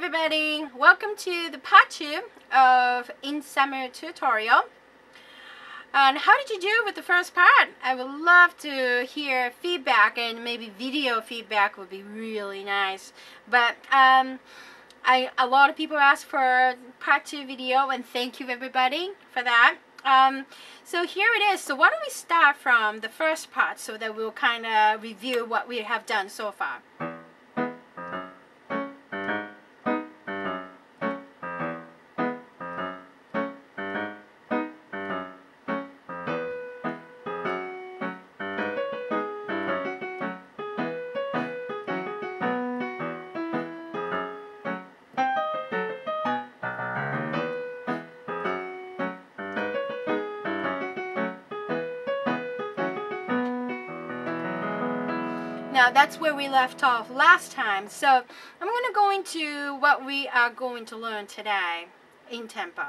everybody, welcome to the part 2 of In Summer tutorial. And how did you do with the first part? I would love to hear feedback, and maybe video feedback would be really nice. But a lot of people asked for part 2 video, and thank you everybody for that. So here it is. So why don't we start from the first part so that we'll kind of review what we have done so far. Now that's where we left off last time, so I'm going to go into what we are going to learn today in tempo.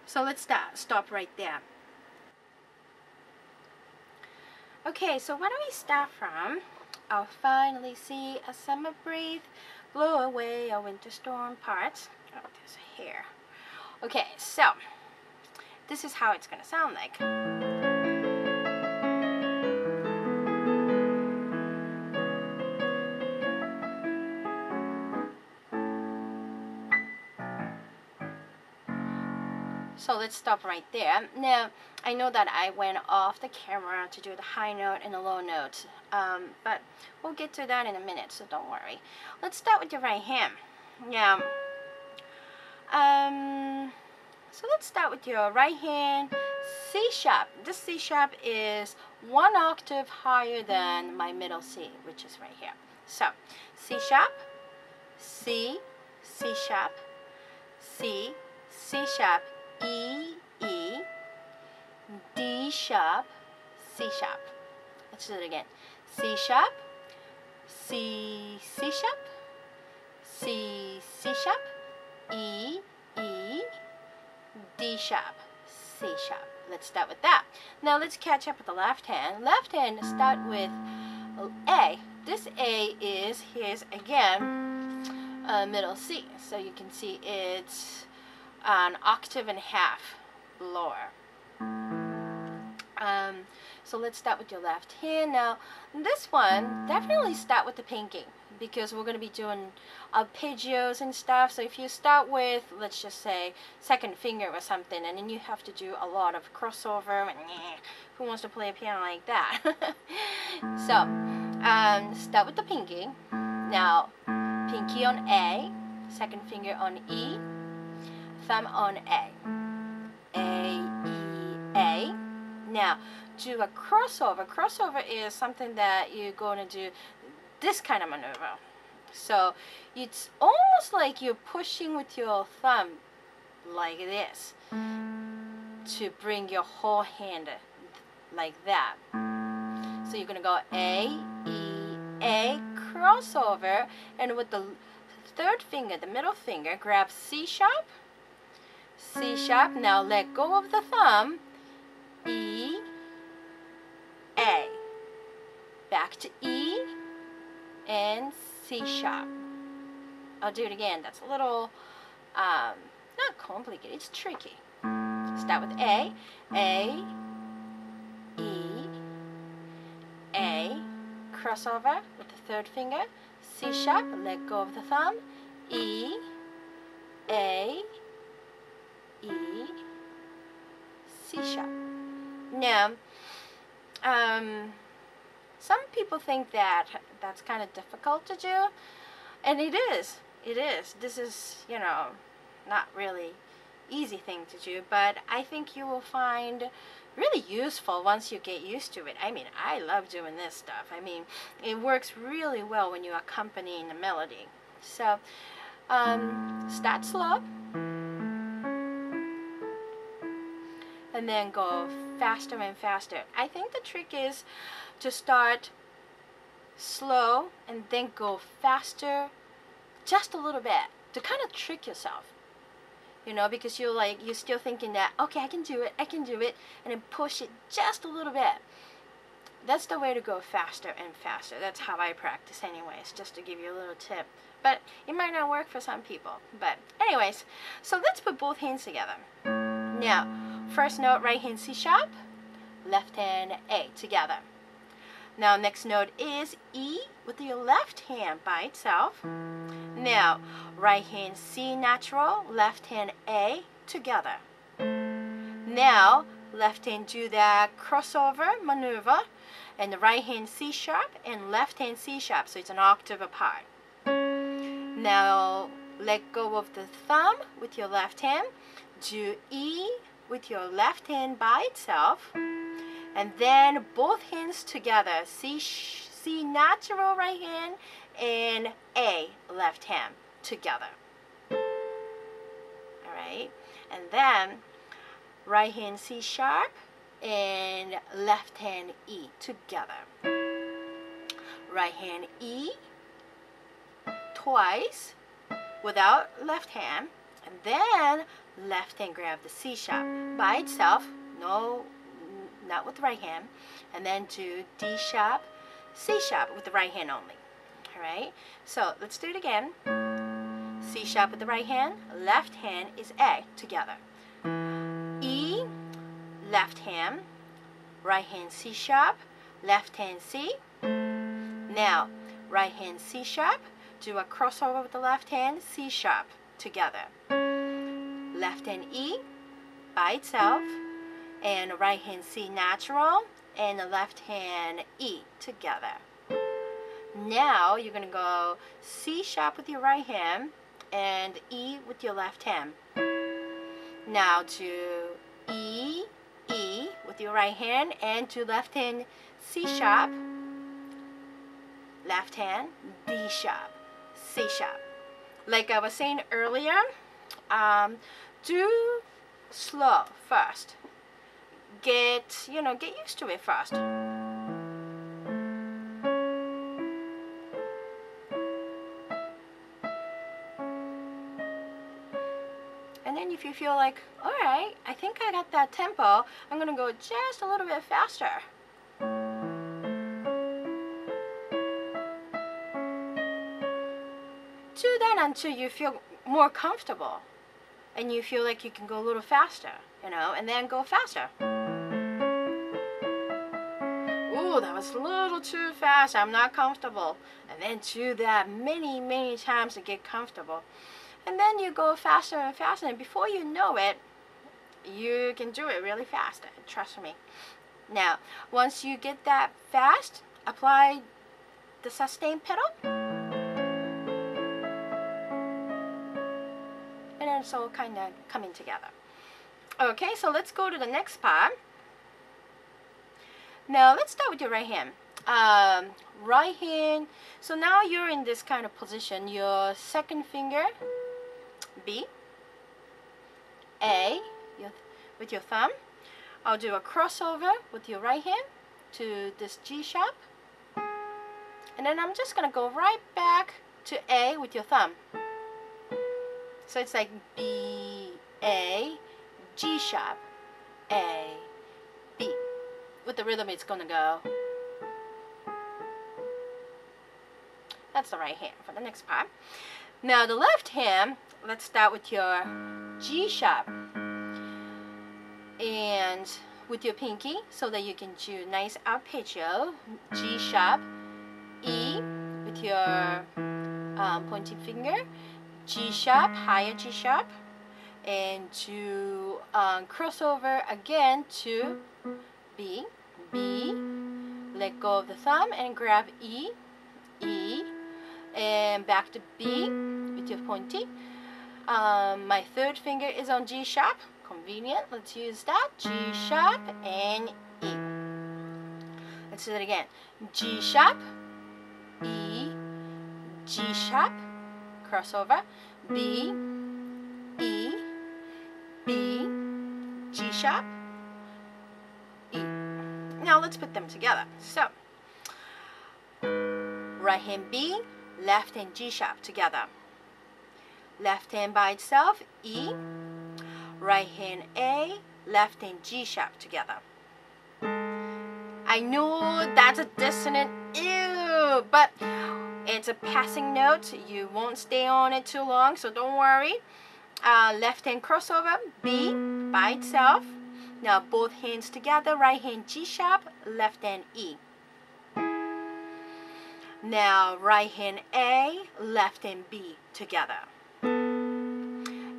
So let's stop right there. Okay, so why don't we start from I'll finally see a summer breeze blow away a winter storm parts. Oh, there's a hair. Okay, so this is how it's gonna sound like. So let's stop right there. Now, I know that I went off the camera to do the high note and the low note, but we'll get to that in a minute, so don't worry. Let's start with your right hand. Now, so let's start with your right hand C sharp. This C sharp is 1 octave higher than my middle C, which is right here. So, C sharp, C, C sharp, C, C sharp, E, E, D sharp, C sharp. Let's do it again. C sharp, C, C sharp, C, C sharp, E, E, D sharp, C sharp. Let's start with that. Now let's catch up with the left hand. Left hand start with A. This A is, here's again, middle C. So you can see it's an octave and a half lower. So let's start with your left hand. Now this one, definitely start with the pinky, because we're going to be doing arpeggios and stuff. So if you start with, let's just say, second finger or something, and then you have to do a lot of crossover, and who wants to play a piano like that? So start with the pinky. Now pinky on A, second finger on E, thumb on A. A, E, A. Now, do a crossover. Crossover is something that you're going to do this kind of maneuver. So, it's almost like you're pushing with your thumb like this to bring your whole hand like that. So, you're going to go A, E, A, crossover, and with the third finger, the middle finger, grab C sharp, C sharp. Now let go of the thumb. E, A. Back to E and C sharp. I'll do it again. That's a little not complicated. It's tricky. Start with A, E, A. Crossover with the third finger. C sharp. Let go of the thumb. E, A, E, C sharp. Now, some people think that that's kind of difficult to do, and it is. It is. This is, you know, not really easy thing to do, but I think you will find really useful once you get used to it. I mean, I love doing this stuff. I mean, it works really well when you're accompanying the melody. So, start slow. and then go faster and faster. I think the trick is to start slow and then go faster just a little bit to kind of trick yourself, you know, because you're still thinking that, okay, I can do it, and then push it just a little bit. That's the way to go faster and faster. That's how I practice anyways, just to give you a little tip. But it might not work for some people. But anyways, so let's put both hands together. Now, first note, right hand C sharp, left hand A together. Now, next note is E with your left hand by itself. Now, right hand C natural, left hand A together. Now, left hand do that crossover maneuver, and the right hand C sharp and left hand C sharp, so it's an octave apart. Now, let go of the thumb with your left hand, do E with your left hand by itself, and then both hands together, C natural right hand and A left hand together. Alright, and then right hand C sharp and left hand E together. Right hand E twice without left hand, and then left hand grab the C sharp by itself, no, not with the right hand, and then do D sharp, C sharp with the right hand only. Alright, so let's do it again. C sharp with the right hand, left hand is A together. E, left hand, right hand C sharp, left hand C. Now, right hand C sharp, do a crossover with the left hand, C sharp together. Left hand E by itself, and right hand C natural, and the left hand E together. Now you're going to go C sharp with your right hand and E with your left hand. Now to E, E with your right hand, and to left hand C sharp, left hand D sharp, C sharp. Like I was saying earlier, do slow first. Get used to it first. And then if you feel like, alright, I think I got that tempo, I'm going to go just a little bit faster. Do that until you feel more comfortable and you feel like you can go a little faster, and then go faster. Ooh, that was a little too fast, I'm not comfortable. And then do that many, many times to get comfortable. And then you go faster and faster, and before you know it, you can do it really fast, trust me. Now, once you get that fast, apply the sustain pedal. And then it's all kind of coming together. Okay, so let's go to the next part. Now, let's start with your right hand. Right hand, so now you're in this kind of position. Your second finger, B, A, with your thumb. I'll do a crossover with your right hand to this G sharp. And then I'm just going to go right back to A with your thumb. So it's like B, A, G sharp, A, B. With the rhythm it's going to go. That's the right hand for the next part. Now the left hand, let's start with your G sharp and with your pinky so that you can do nice arpeggio. G sharp, E with your pointing finger, G sharp, higher G sharp, and to crossover again to B, B, let go of the thumb and grab E, E, and back to B with your pointy. My third finger is on G sharp, convenient, let's use that, G sharp and E. Let's do that again, G sharp, E, G sharp, crossover, B, E, B, G sharp, E. Now let's put them together. So, right hand B, left hand G sharp together. Left hand by itself, E. Right hand A, left hand G sharp together. I know that's a dissonant ew, but it's a passing note. You won't stay on it too long, so don't worry. Left hand crossover, B by itself. Now both hands together, right hand G sharp, left hand E. Now right hand A, left hand B together.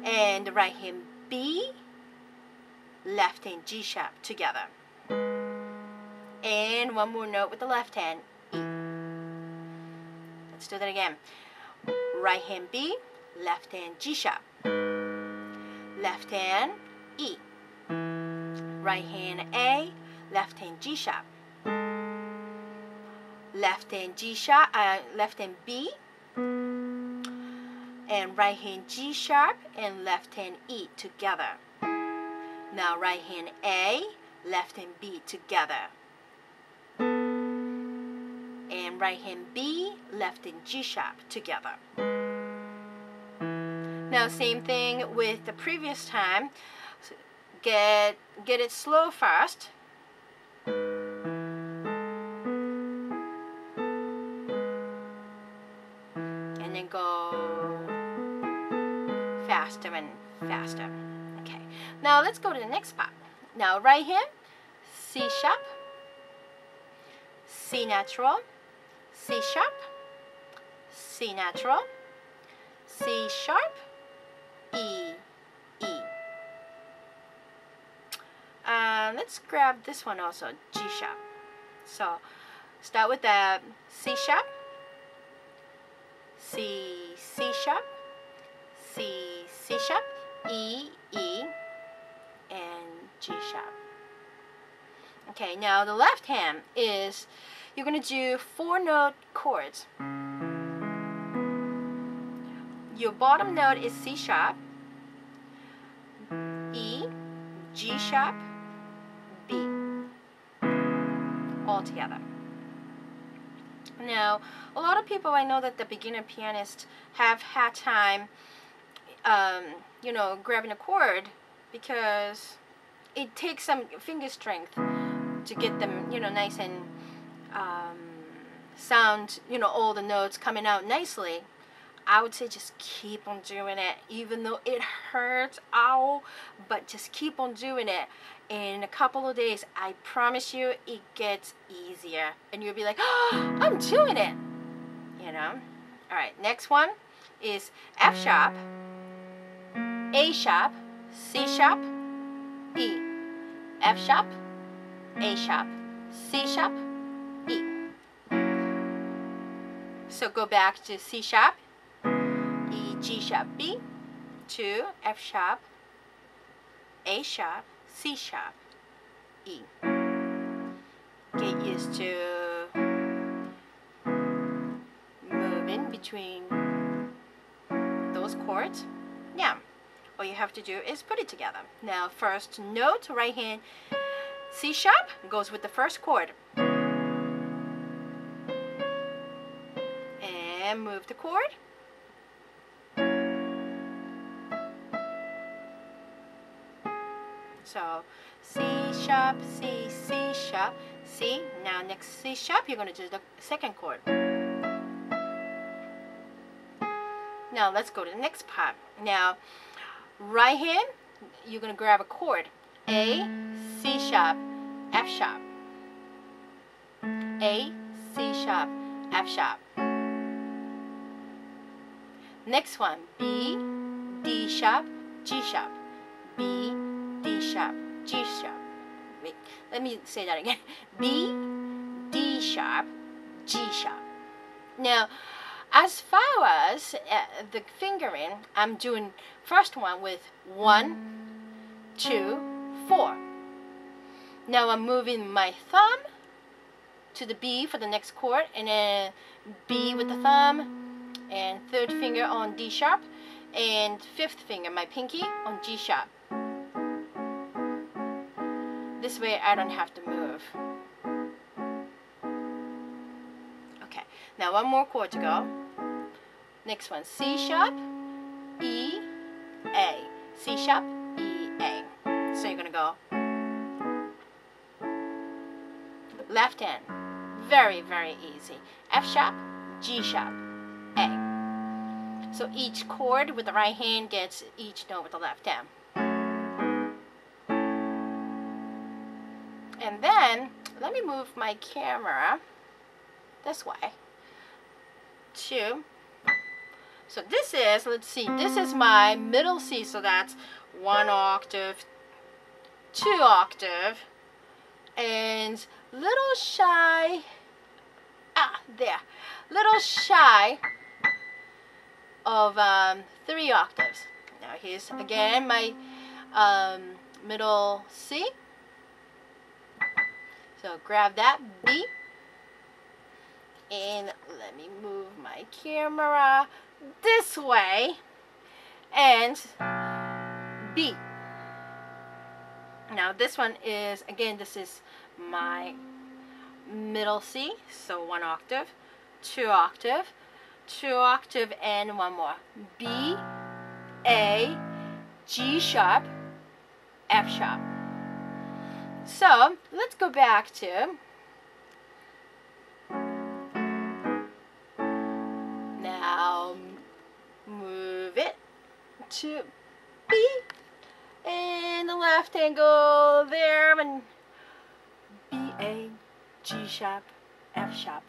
And right hand B, left hand G sharp together. And one more note with the left hand, E. Let's do that again. Right hand B, left hand G sharp. Left hand E. Right hand A, left hand G sharp. Left hand G sharp, left hand B, and right hand G sharp and left hand E together. Now right hand A, left hand B together. And right hand B, left hand G sharp together. Now same thing with the previous time. So get it slow first. And then go faster and faster. Okay. Now let's go to the next part. Now right hand, C sharp, C natural, C sharp, C natural, C sharp, E, E. Let's grab this one also, G sharp. So start with the C sharp, C, C sharp, C, C sharp, E, E, and G sharp. Okay, now the left hand is, you're going to do 4-note chords. Your bottom note is C sharp, E, G sharp, B, all together. Now, a lot of people, I know that the beginner pianists have had time, grabbing a chord, because it takes some finger strength to get them, nice and sound, all the notes coming out nicely. I would say just keep on doing it, even though it hurts, ow, but just keep on doing it. In a couple of days, I promise you, it gets easier. And you'll be like, oh, I'm doing it, Alright, next one is F sharp, A sharp, C sharp, E. F sharp, A sharp, C sharp, E. So go back to C sharp, E, G sharp, B, to F sharp, A sharp, C sharp, E. Get used to moving between those chords. Now, all you have to do is put it together. Now, first note, right hand, C sharp goes with the first chord. And move the chord. So, C sharp, C, C sharp, C. Now next C sharp, you're going to do the second chord. Now let's go to the next part. Now, right hand, you're going to grab a chord. A, C sharp, F sharp. A, C sharp, F sharp. Next one, B, D sharp, G sharp. B, D sharp, G sharp. Wait, let me say that again. B, D sharp, G sharp. Now, as far as the fingering, I'm doing first one with 1, 2, 4. Now I'm moving my thumb to the B for the next chord, and then B with the thumb, and third finger on D sharp, and fifth finger, my pinky, on G sharp. This way I don't have to move. Okay, now one more chord to go. Next one, C sharp, E, A. C sharp, E, A. So you're gonna go left hand. Very, very easy. F sharp, G sharp, A. So each chord with the right hand gets each note with the left hand. And then, let me move my camera this way. So this is, let's see, this is my middle C, so that's 1 octave, 2 octave, and little shy, little shy of 3 octaves. Now here's again my middle C. So grab that B, and let me move my camera this way, and B. Now this one is, again, this is my middle C, so 1 octave, 2 octave, 2 octave, and one more. B, A, G sharp, F sharp. So let's go back to, now move it to B, and the left hand go there, and B, A, G sharp, F sharp.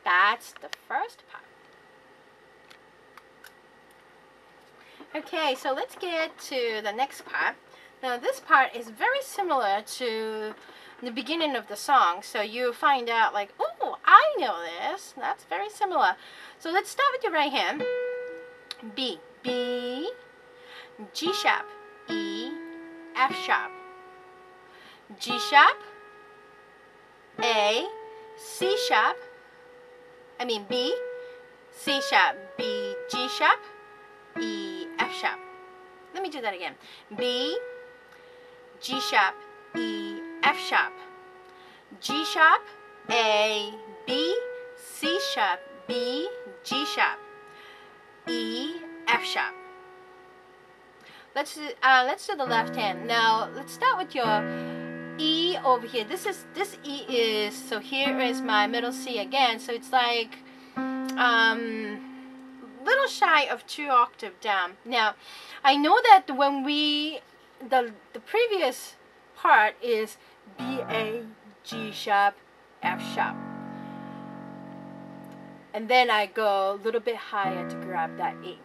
That's the first part. Okay, so let's get to the next part. Now this part is very similar to the beginning of the song, so you find out like, oh, I know this. That's very similar. So let's start with your right hand. B, B, G sharp, E, F sharp, G sharp, A, C sharp, B, C sharp, B, G sharp, E, F sharp. Let me do that again. B, G sharp, E, F sharp, G sharp, A, B, C sharp, B, G sharp, E, F sharp. Let's do the left hand. Now let's start with your E over here. This E is, so here is my middle C again. So it's like little shy of 2 octave down. Now I know that when we the previous part is B, A, G sharp, F sharp, and then I go a little bit higher to grab that E.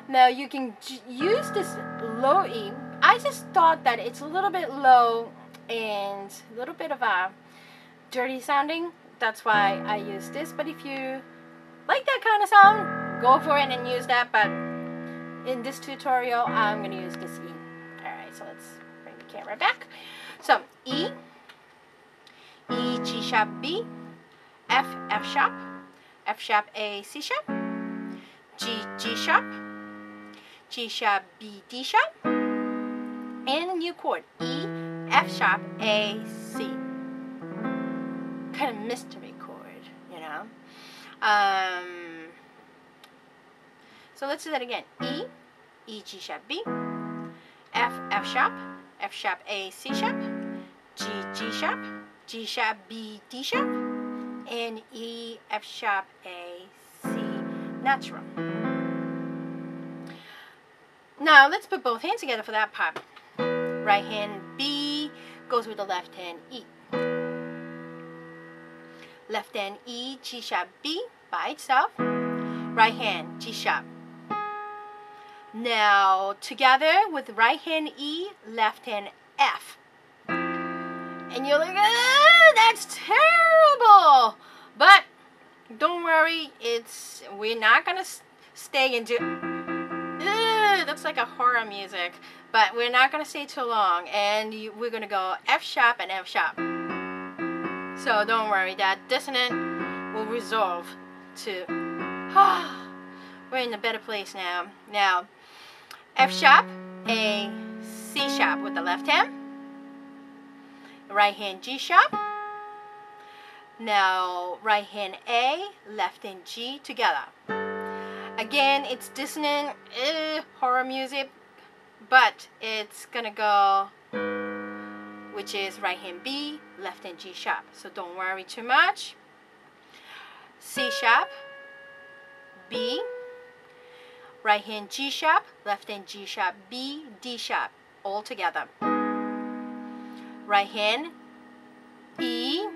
Now you can use this low E. I just thought that it's a little bit low and a little bit of a dirty sounding. That's why I use this. But if you like that kind of sound, go for it and use that. But in this tutorial, I'm going to use this E. Alright, so let's bring the camera back. So E, E, G sharp, B, F, F sharp, F sharp, A, C sharp, G, G sharp, G sharp, B, D sharp, and a new chord, E, F sharp, A, C. Kind of mystery chord, you know. So let's do that again. E, E, G sharp, B, F, F sharp, F sharp, A, C sharp, G, G sharp, G sharp, B, D sharp, and E, F sharp, A, C, natural. Now let's put both hands together for that part. Right hand B goes with the left hand E. Left hand E, G sharp, B by itself. Right hand G sharp. Now together with right hand E, left hand F. And you're like, that's terrible. But don't worry, we're not gonna stay into. Looks like a horror music, but we're not gonna stay too long, and we're gonna go F sharp and F sharp. So don't worry, that dissonant will resolve to. We're in a better place now. Now, F sharp, A, C sharp with the left hand. Right hand G sharp. Now right hand A, left hand G together. Again, it's dissonant, horror music, but it's gonna go, which is right hand B, left hand G sharp. So don't worry too much. C sharp, B, right hand G sharp, left hand G sharp, B, D sharp, all together. Right hand E.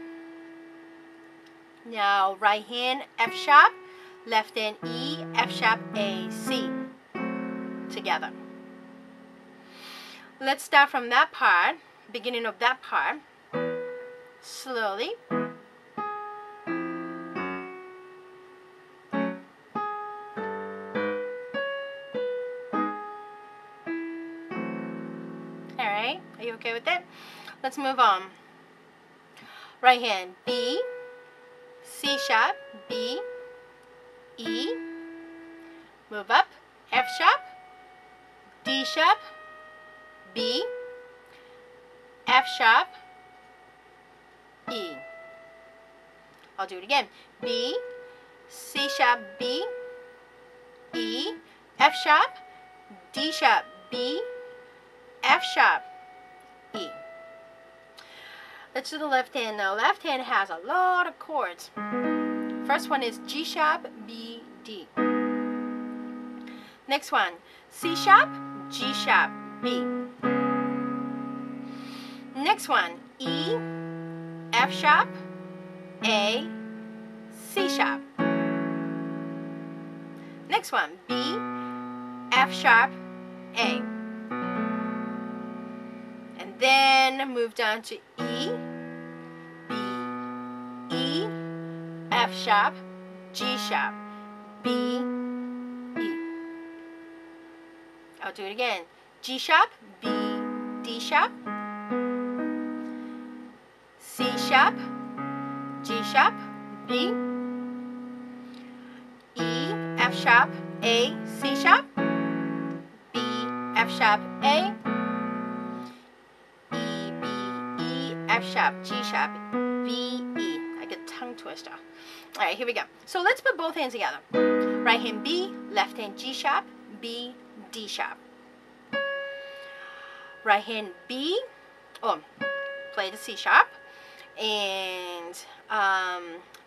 Now right hand F sharp, left hand E, F sharp, A, C, together. Let's start from that part, beginning of that part, slowly. Alright, are you okay with it? Let's move on. Right hand B, C sharp, B, E, move up, F sharp, D sharp, B, F sharp, E. I'll do it again. B, C sharp, B, E, F sharp, D sharp, B, F sharp, E. Let's do the left hand now. Left hand has a lot of chords. First one is G sharp, B, D. Next one, C sharp, G sharp, B. Next one, E, F sharp, A, C sharp. Next one, B, F sharp, A. And then move down to E, B, E, F sharp, G sharp, B, E. I'll do it again. G sharp, B, D sharp, C sharp, G sharp, B, E, F sharp, A, C sharp, B, F sharp, A, E, B, E, F sharp, G sharp, B, E. I get tongue twister. Alright, here we go. So let's put both hands together. Right hand B, left hand G sharp, B, D sharp. Right hand B, play the C sharp, and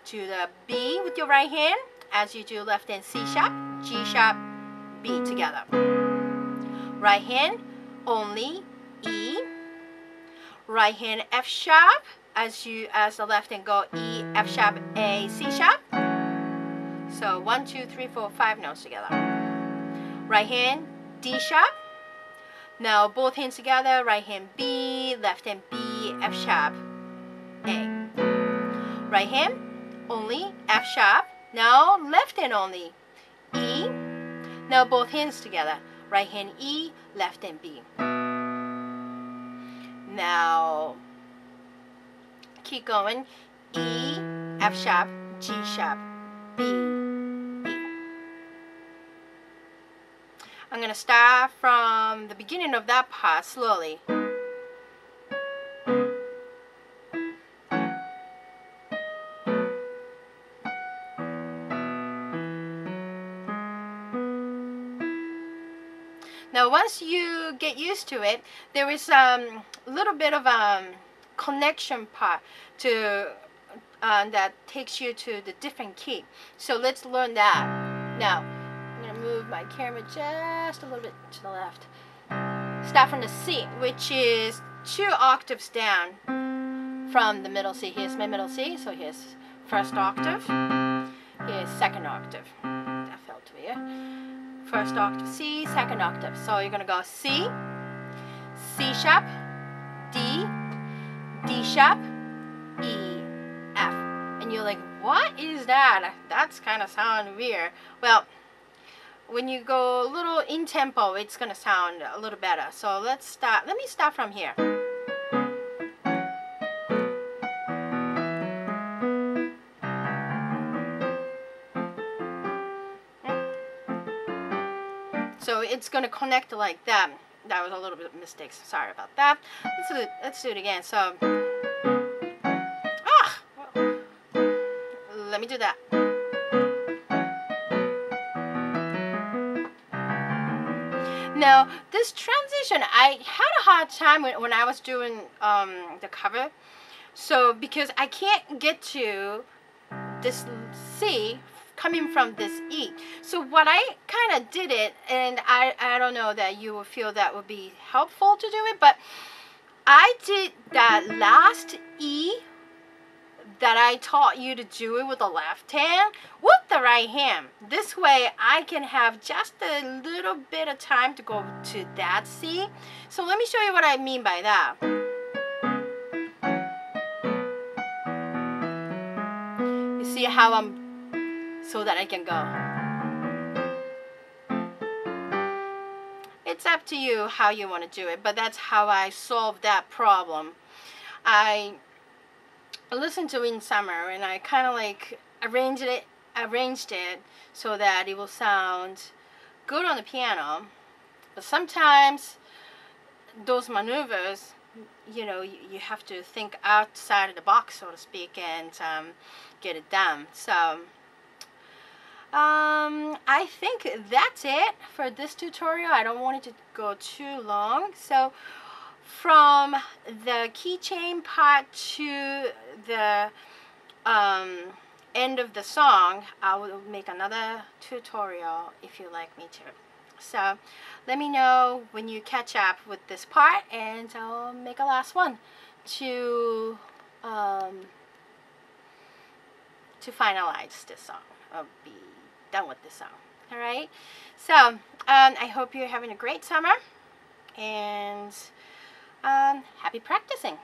do the B with your right hand as you do left hand C sharp, G sharp, B together. Right hand only E. Right hand F sharp as the left hand go E, F sharp, A, C sharp. So 1, 2, 3, 4, 5 notes together. Right hand D sharp. Now both hands together, right hand B, left hand B, F sharp, A. Right hand only F sharp. Now left hand only E. Now both hands together, right hand E, left hand B. Now keep going. E, F sharp, G sharp, B, E. I'm going to start from the beginning of that part slowly. Now once you get used to it, there is a little bit of a connection part to that takes you to the different key. So let's learn that. Now I'm going to move my camera just a little bit to the left. Start from the C, which is 2 octaves down from the middle C. Here's my middle C, so here's first octave. Here's second octave. That felt weird. First octave C, second octave. So you're going to go C, C sharp, D, D sharp, E, F. And you're like, what is that? That's kind of sound weird. Well, when you go a little in tempo, it's going to sound a little better. So let's start. Let me start from here. So it's gonna connect like that. That was a little bit of mistake. Sorry about that. Let's do it again. So, let me do that. Now, this transition, I had a hard time when I was doing the cover. So, because I can't get to this C coming from this E. So what I kind of did it, and I don't know that you will feel that would be helpful to do it, but I did that last E that I taught you to do it with the left hand with the right hand. This way I can have just a little bit of time to go to that C. So let me show you what I mean by that. You see how I'm, so that I can go. It's up to you how you want to do it, but that's how I solved that problem. I listened to it in summer and I kind of like arranged it so that it will sound good on the piano. But sometimes those maneuvers, you know, you have to think outside of the box, so to speak, and get it done. So I think that's it for this tutorial. I don't want it to go too long. So from the keychain part to the end of the song, I will make another tutorial if you'd like me to. So let me know when you catch up with this part, and I'll make a last one to finalize this song. I'll be done with this song. Alright, so I hope you're having a great summer, and happy practicing.